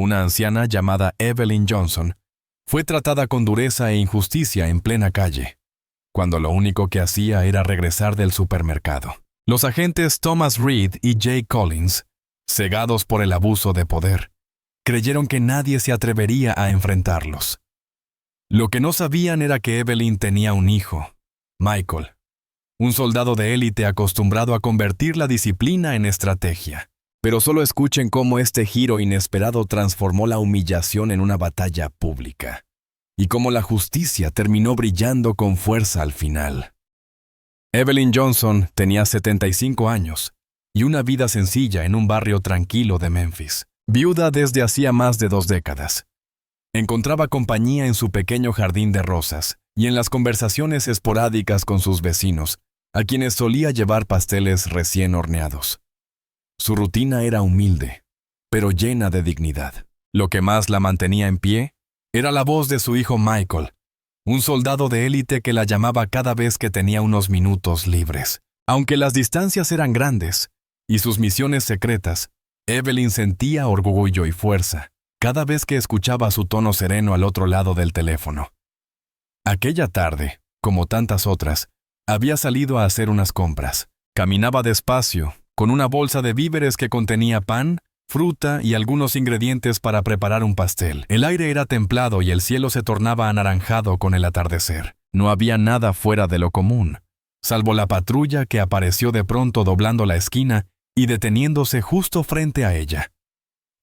una anciana llamada Evelyn Johnson, fue tratada con dureza e injusticia en plena calle, cuando lo único que hacía era regresar del supermercado. Los agentes Thomas Reed y Jay Collins, cegados por el abuso de poder, creyeron que nadie se atrevería a enfrentarlos. Lo que no sabían era que Evelyn tenía un hijo, Michael, un soldado de élite acostumbrado a convertir la disciplina en estrategia. Pero solo escuchen cómo este giro inesperado transformó la humillación en una batalla pública, y cómo la justicia terminó brillando con fuerza al final. Evelyn Johnson tenía 75 años y una vida sencilla en un barrio tranquilo de Memphis. Viuda desde hacía más de 2 décadas. Encontraba compañía en su pequeño jardín de rosas y en las conversaciones esporádicas con sus vecinos, a quienes solía llevar pasteles recién horneados. Su rutina era humilde, pero llena de dignidad. Lo que más la mantenía en pie era la voz de su hijo Michael, un soldado de élite que la llamaba cada vez que tenía unos minutos libres. Aunque las distancias eran grandes y sus misiones secretas, Evelyn sentía orgullo y fuerza cada vez que escuchaba su tono sereno al otro lado del teléfono. Aquella tarde, como tantas otras, había salido a hacer unas compras. Caminaba despacio, con una bolsa de víveres que contenía pan, fruta y algunos ingredientes para preparar un pastel. El aire era templado y el cielo se tornaba anaranjado con el atardecer. No había nada fuera de lo común, salvo la patrulla que apareció de pronto doblando la esquina y deteniéndose justo frente a ella.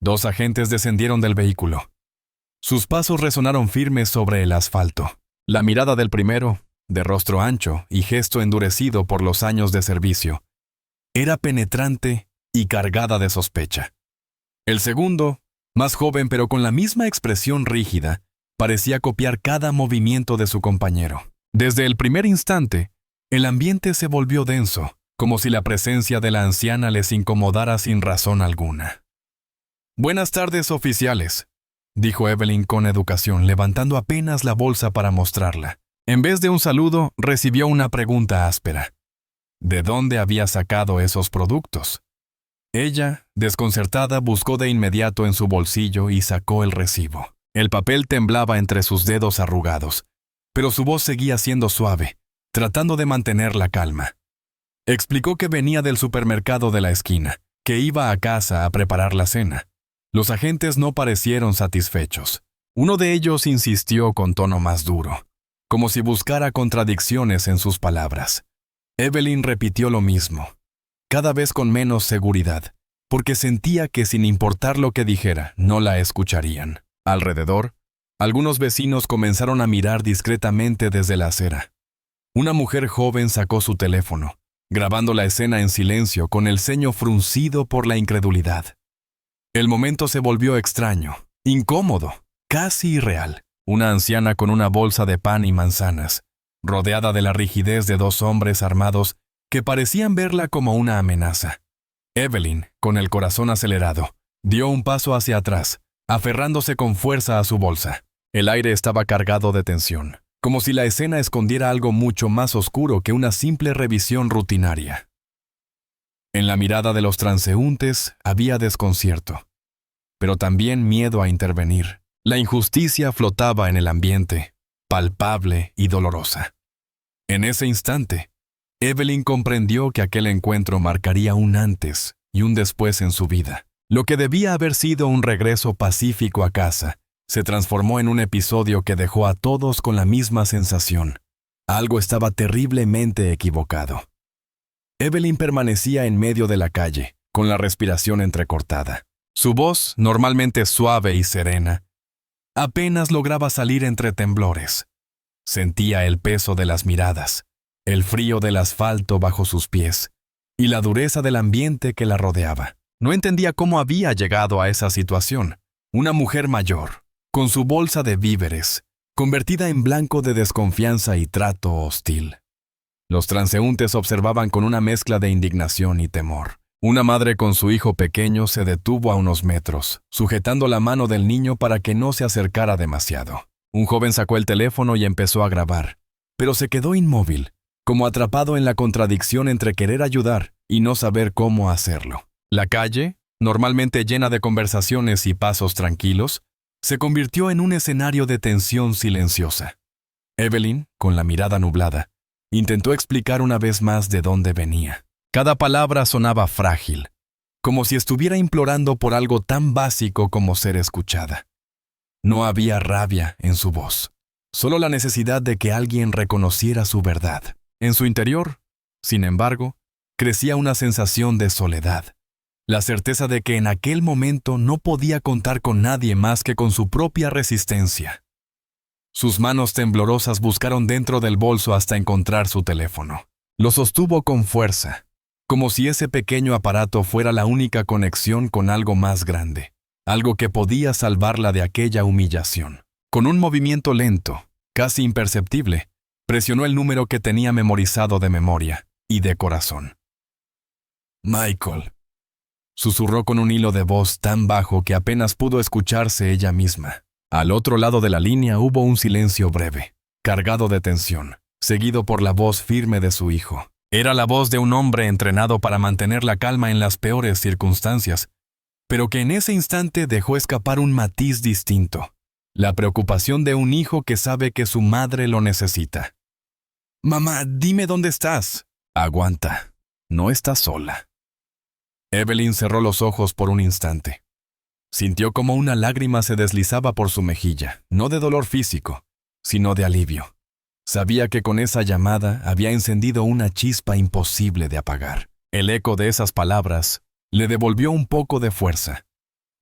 2 agentes descendieron del vehículo. Sus pasos resonaron firmes sobre el asfalto. La mirada del primero, de rostro ancho y gesto endurecido por los años de servicio, era penetrante y cargada de sospecha. El segundo, más joven pero con la misma expresión rígida, parecía copiar cada movimiento de su compañero. Desde el primer instante, el ambiente se volvió denso, como si la presencia de la anciana les incomodara sin razón alguna. «Buenas tardes, oficiales», dijo Evelyn con educación, levantando apenas la bolsa para mostrarla. En vez de un saludo, recibió una pregunta áspera. ¿De dónde había sacado esos productos? Ella, desconcertada, buscó de inmediato en su bolsillo y sacó el recibo. El papel temblaba entre sus dedos arrugados, pero su voz seguía siendo suave, tratando de mantener la calma. Explicó que venía del supermercado de la esquina, que iba a casa a preparar la cena. Los agentes no parecieron satisfechos. Uno de ellos insistió con tono más duro, como si buscara contradicciones en sus palabras. Evelyn repitió lo mismo, cada vez con menos seguridad, porque sentía que sin importar lo que dijera, no la escucharían. Alrededor, algunos vecinos comenzaron a mirar discretamente desde la acera. Una mujer joven sacó su teléfono, grabando la escena en silencio con el ceño fruncido por la incredulidad. El momento se volvió extraño, incómodo, casi irreal. Una anciana con una bolsa de pan y manzanas, rodeada de la rigidez de 2 hombres armados que parecían verla como una amenaza. Evelyn, con el corazón acelerado, dio un paso hacia atrás, aferrándose con fuerza a su bolsa. El aire estaba cargado de tensión, como si la escena escondiera algo mucho más oscuro que una simple revisión rutinaria. En la mirada de los transeúntes había desconcierto, pero también miedo a intervenir. La injusticia flotaba en el ambiente, palpable y dolorosa. En ese instante, Evelyn comprendió que aquel encuentro marcaría un antes y un después en su vida. Lo que debía haber sido un regreso pacífico a casa, se transformó en un episodio que dejó a todos con la misma sensación. Algo estaba terriblemente equivocado. Evelyn permanecía en medio de la calle, con la respiración entrecortada. Su voz, normalmente suave y serena, apenas lograba salir entre temblores. Sentía el peso de las miradas, el frío del asfalto bajo sus pies y la dureza del ambiente que la rodeaba. No entendía cómo había llegado a esa situación. Una mujer mayor, con su bolsa de víveres, convertida en blanco de desconfianza y trato hostil. Los transeúntes observaban con una mezcla de indignación y temor. Una madre con su hijo pequeño se detuvo a unos metros, sujetando la mano del niño para que no se acercara demasiado. Un joven sacó el teléfono y empezó a grabar, pero se quedó inmóvil, como atrapado en la contradicción entre querer ayudar y no saber cómo hacerlo. La calle, normalmente llena de conversaciones y pasos tranquilos, se convirtió en un escenario de tensión silenciosa. Evelyn, con la mirada nublada, intentó explicar una vez más de dónde venía. Cada palabra sonaba frágil, como si estuviera implorando por algo tan básico como ser escuchada. No había rabia en su voz, solo la necesidad de que alguien reconociera su verdad. En su interior, sin embargo, crecía una sensación de soledad, la certeza de que en aquel momento no podía contar con nadie más que con su propia resistencia. Sus manos temblorosas buscaron dentro del bolso hasta encontrar su teléfono. Lo sostuvo con fuerza, como si ese pequeño aparato fuera la única conexión con algo más grande, algo que podía salvarla de aquella humillación. Con un movimiento lento, casi imperceptible, presionó el número que tenía memorizado de memoria y de corazón. Michael, susurró con un hilo de voz tan bajo que apenas pudo escucharse ella misma. Al otro lado de la línea hubo un silencio breve, cargado de tensión, seguido por la voz firme de su hijo. Era la voz de un hombre entrenado para mantener la calma en las peores circunstancias, pero que en ese instante dejó escapar un matiz distinto, la preocupación de un hijo que sabe que su madre lo necesita. «Mamá, dime dónde estás». «Aguanta, no estás sola». Evelyn cerró los ojos por un instante. Sintió como una lágrima se deslizaba por su mejilla, no de dolor físico, sino de alivio. Sabía que con esa llamada había encendido una chispa imposible de apagar. El eco de esas palabras le devolvió un poco de fuerza,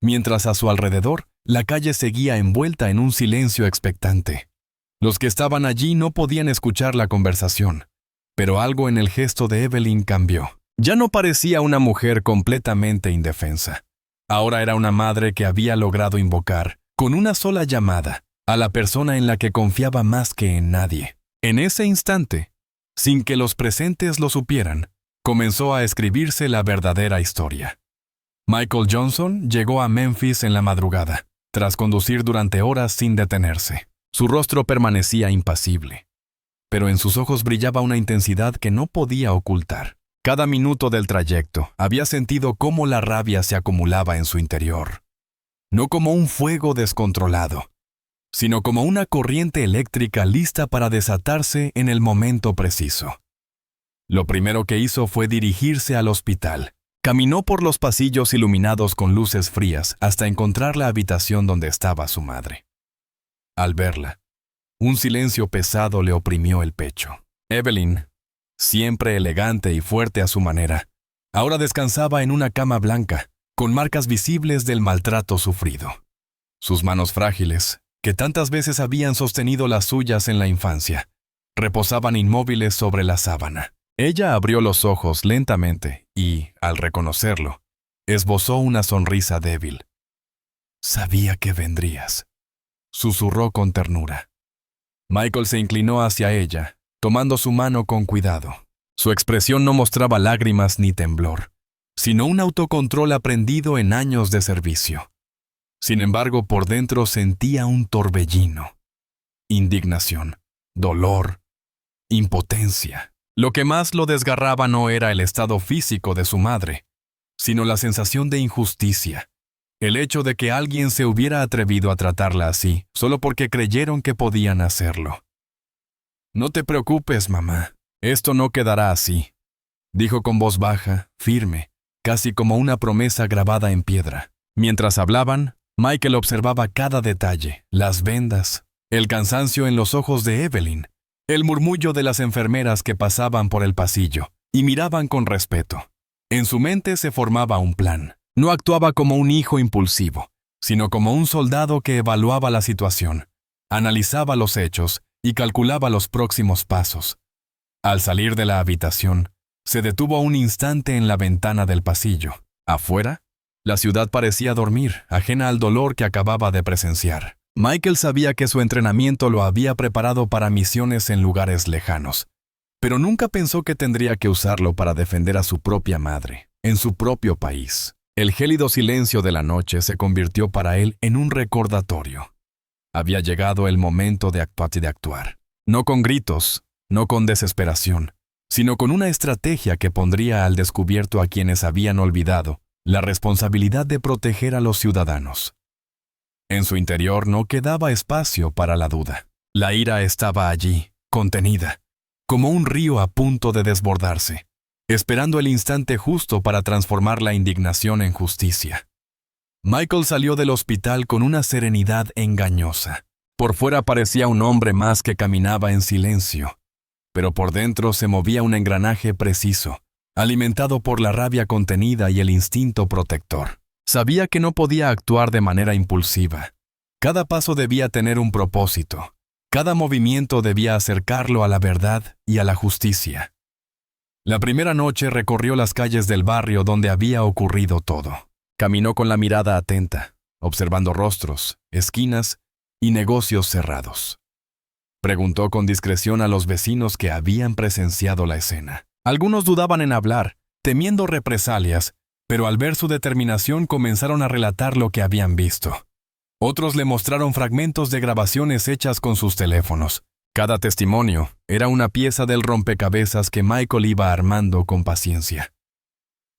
mientras a su alrededor la calle seguía envuelta en un silencio expectante. Los que estaban allí no podían escuchar la conversación, pero algo en el gesto de Evelyn cambió. Ya no parecía una mujer completamente indefensa. Ahora era una madre que había logrado invocar, con una sola llamada, a la persona en la que confiaba más que en nadie. En ese instante, sin que los presentes lo supieran, comenzó a escribirse la verdadera historia. Michael Johnson llegó a Memphis en la madrugada, tras conducir durante horas sin detenerse. Su rostro permanecía impasible, pero en sus ojos brillaba una intensidad que no podía ocultar. Cada minuto del trayecto había sentido cómo la rabia se acumulaba en su interior, no como un fuego descontrolado, sino como una corriente eléctrica lista para desatarse en el momento preciso. Lo primero que hizo fue dirigirse al hospital. Caminó por los pasillos iluminados con luces frías hasta encontrar la habitación donde estaba su madre. Al verla, un silencio pesado le oprimió el pecho. Evelyn, siempre elegante y fuerte a su manera, ahora descansaba en una cama blanca, con marcas visibles del maltrato sufrido. Sus manos frágiles, que tantas veces habían sostenido las suyas en la infancia, reposaban inmóviles sobre la sábana. Ella abrió los ojos lentamente y, al reconocerlo, esbozó una sonrisa débil. «Sabía que vendrías», susurró con ternura. Michael se inclinó hacia ella, tomando su mano con cuidado. Su expresión no mostraba lágrimas ni temblor, sino un autocontrol aprendido en años de servicio. Sin embargo, por dentro sentía un torbellino, indignación, dolor, impotencia. Lo que más lo desgarraba no era el estado físico de su madre, sino la sensación de injusticia, el hecho de que alguien se hubiera atrevido a tratarla así, solo porque creyeron que podían hacerlo. «No te preocupes, mamá, esto no quedará así», dijo con voz baja, firme, casi como una promesa grabada en piedra. Mientras hablaban, Michael observaba cada detalle, las vendas, el cansancio en los ojos de Evelyn, el murmullo de las enfermeras que pasaban por el pasillo y miraban con respeto. En su mente se formaba un plan. No actuaba como un hijo impulsivo, sino como un soldado que evaluaba la situación, analizaba los hechos y calculaba los próximos pasos. Al salir de la habitación, se detuvo un instante en la ventana del pasillo. Afuera, la ciudad parecía dormir, ajena al dolor que acababa de presenciar. Michael sabía que su entrenamiento lo había preparado para misiones en lugares lejanos, pero nunca pensó que tendría que usarlo para defender a su propia madre, en su propio país. El gélido silencio de la noche se convirtió para él en un recordatorio. Había llegado el momento de actuar. No con gritos, no con desesperación, sino con una estrategia que pondría al descubierto a quienes habían olvidado la responsabilidad de proteger a los ciudadanos. En su interior no quedaba espacio para la duda. La ira estaba allí, contenida, como un río a punto de desbordarse, esperando el instante justo para transformar la indignación en justicia. Michael salió del hospital con una serenidad engañosa. Por fuera parecía un hombre más que caminaba en silencio, pero por dentro se movía un engranaje preciso, alimentado por la rabia contenida y el instinto protector. Sabía que no podía actuar de manera impulsiva. Cada paso debía tener un propósito. Cada movimiento debía acercarlo a la verdad y a la justicia. La primera noche recorrió las calles del barrio donde había ocurrido todo. Caminó con la mirada atenta, observando rostros, esquinas y negocios cerrados. Preguntó con discreción a los vecinos que habían presenciado la escena. Algunos dudaban en hablar, temiendo represalias, pero al ver su determinación comenzaron a relatar lo que habían visto. Otros le mostraron fragmentos de grabaciones hechas con sus teléfonos. Cada testimonio era una pieza del rompecabezas que Michael iba armando con paciencia.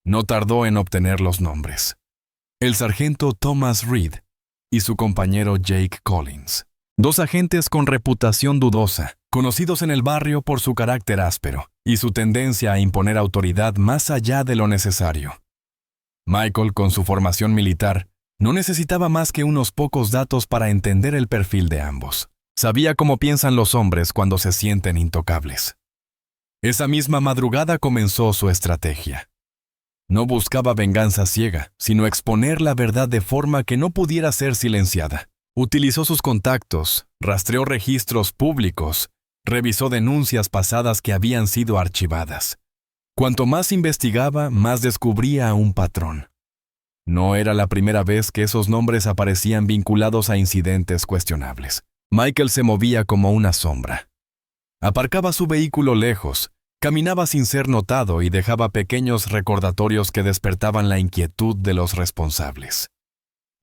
No tardó en obtener los nombres. El sargento Thomas Reed y su compañero Jake Collins. 2 agentes con reputación dudosa, conocidos en el barrio por su carácter áspero y su tendencia a imponer autoridad más allá de lo necesario. Michael, con su formación militar, no necesitaba más que unos pocos datos para entender el perfil de ambos. Sabía cómo piensan los hombres cuando se sienten intocables. Esa misma madrugada comenzó su estrategia. No buscaba venganza ciega, sino exponer la verdad de forma que no pudiera ser silenciada. Utilizó sus contactos, rastreó registros públicos, revisó denuncias pasadas que habían sido archivadas. Cuanto más investigaba, más descubría un patrón. No era la primera vez que esos nombres aparecían vinculados a incidentes cuestionables. Michael se movía como una sombra. Aparcaba su vehículo lejos, caminaba sin ser notado y dejaba pequeños recordatorios que despertaban la inquietud de los responsables.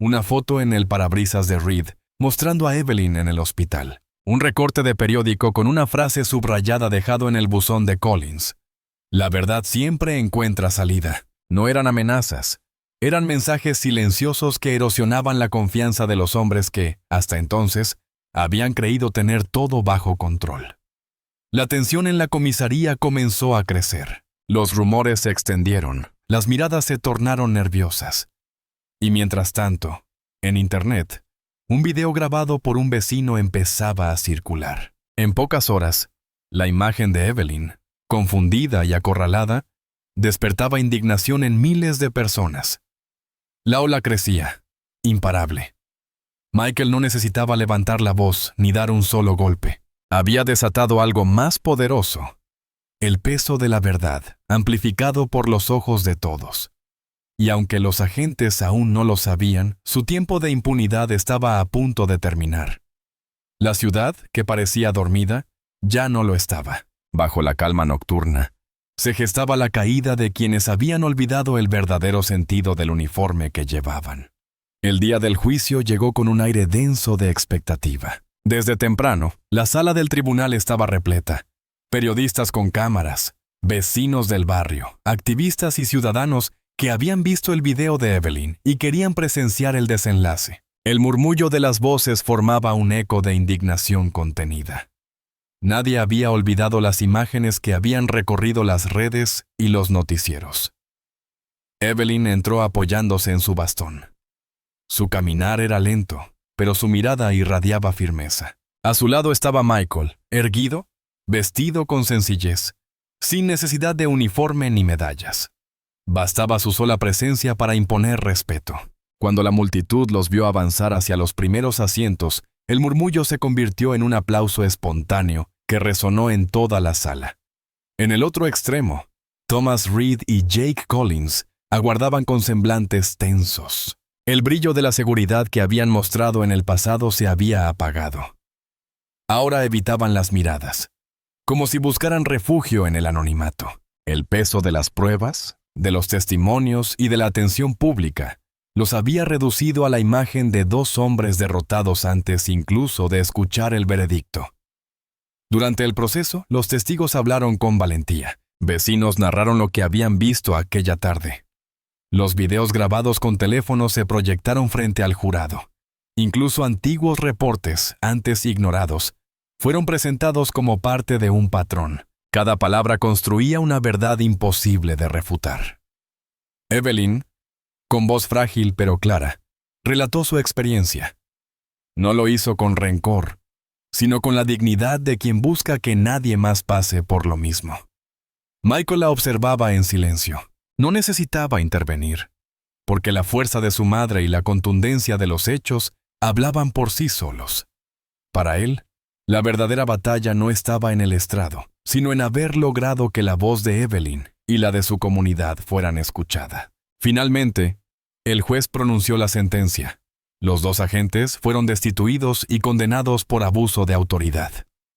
Una foto en el parabrisas de Reed, mostrando a Evelyn en el hospital. Un recorte de periódico con una frase subrayada dejado en el buzón de Collins. La verdad siempre encuentra salida. No eran amenazas. Eran mensajes silenciosos que erosionaban la confianza de los hombres que, hasta entonces, habían creído tener todo bajo control. La tensión en la comisaría comenzó a crecer. Los rumores se extendieron, las miradas se tornaron nerviosas. Y mientras tanto, en Internet, un video grabado por un vecino empezaba a circular. En pocas horas, la imagen de Evelyn, confundida y acorralada, despertaba indignación en miles de personas. La ola crecía, imparable. Michael no necesitaba levantar la voz ni dar un solo golpe. Había desatado algo más poderoso: el peso de la verdad, amplificado por los ojos de todos. Y aunque los agentes aún no lo sabían, su tiempo de impunidad estaba a punto de terminar. La ciudad, que parecía dormida, ya no lo estaba. Bajo la calma nocturna, se gestaba la caída de quienes habían olvidado el verdadero sentido del uniforme que llevaban. El día del juicio llegó con un aire denso de expectativa. Desde temprano, la sala del tribunal estaba repleta. Periodistas con cámaras, vecinos del barrio, activistas y ciudadanos que habían visto el video de Evelyn y querían presenciar el desenlace. El murmullo de las voces formaba un eco de indignación contenida. Nadie había olvidado las imágenes que habían recorrido las redes y los noticieros. Evelyn entró apoyándose en su bastón. Su caminar era lento, pero su mirada irradiaba firmeza. A su lado estaba Michael, erguido, vestido con sencillez, sin necesidad de uniforme ni medallas. Bastaba su sola presencia para imponer respeto. Cuando la multitud los vio avanzar hacia los primeros asientos, el murmullo se convirtió en un aplauso espontáneo que resonó en toda la sala. En el otro extremo, Thomas Reed y Jake Collins aguardaban con semblantes tensos. El brillo de la seguridad que habían mostrado en el pasado se había apagado. Ahora evitaban las miradas, como si buscaran refugio en el anonimato. El peso de las pruebas, de los testimonios y de la atención pública los había reducido a la imagen de 2 hombres derrotados antes incluso de escuchar el veredicto. Durante el proceso, los testigos hablaron con valentía. Vecinos narraron lo que habían visto aquella tarde. Los videos grabados con teléfono se proyectaron frente al jurado. Incluso antiguos reportes, antes ignorados, fueron presentados como parte de un patrón. Cada palabra construía una verdad imposible de refutar. Evelyn, con voz frágil pero clara, relató su experiencia. No lo hizo con rencor, sino con la dignidad de quien busca que nadie más pase por lo mismo. Michael la observaba en silencio. No necesitaba intervenir, porque la fuerza de su madre y la contundencia de los hechos hablaban por sí solos. Para él, la verdadera batalla no estaba en el estrado, sino en haber logrado que la voz de Evelyn y la de su comunidad fueran escuchada. Finalmente, el juez pronunció la sentencia. Los dos agentes fueron destituidos y condenados por abuso de autoridad.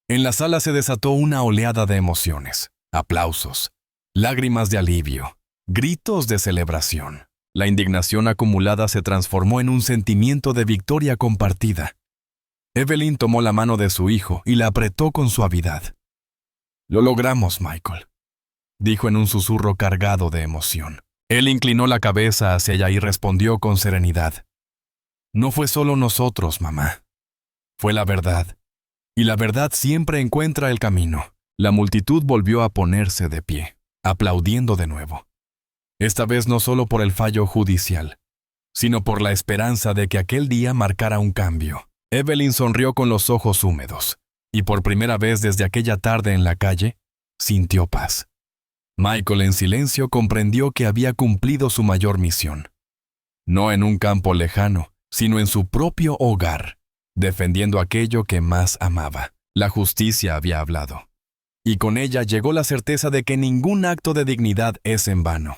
En la sala se desató una oleada de emociones, aplausos, lágrimas de alivio, gritos de celebración. La indignación acumulada se transformó en un sentimiento de victoria compartida. Evelyn tomó la mano de su hijo y la apretó con suavidad. «Lo logramos, Michael», dijo en un susurro cargado de emoción. Él inclinó la cabeza hacia ella y respondió con serenidad. «No fue solo nosotros, mamá. Fue la verdad. Y la verdad siempre encuentra el camino». La multitud volvió a ponerse de pie, aplaudiendo de nuevo. Esta vez no solo por el fallo judicial, sino por la esperanza de que aquel día marcara un cambio. Evelyn sonrió con los ojos húmedos, y por primera vez desde aquella tarde en la calle, sintió paz. Michael en silencio comprendió que había cumplido su mayor misión. No en un campo lejano, sino en su propio hogar, defendiendo aquello que más amaba. La justicia había hablado. Y con ella llegó la certeza de que ningún acto de dignidad es en vano.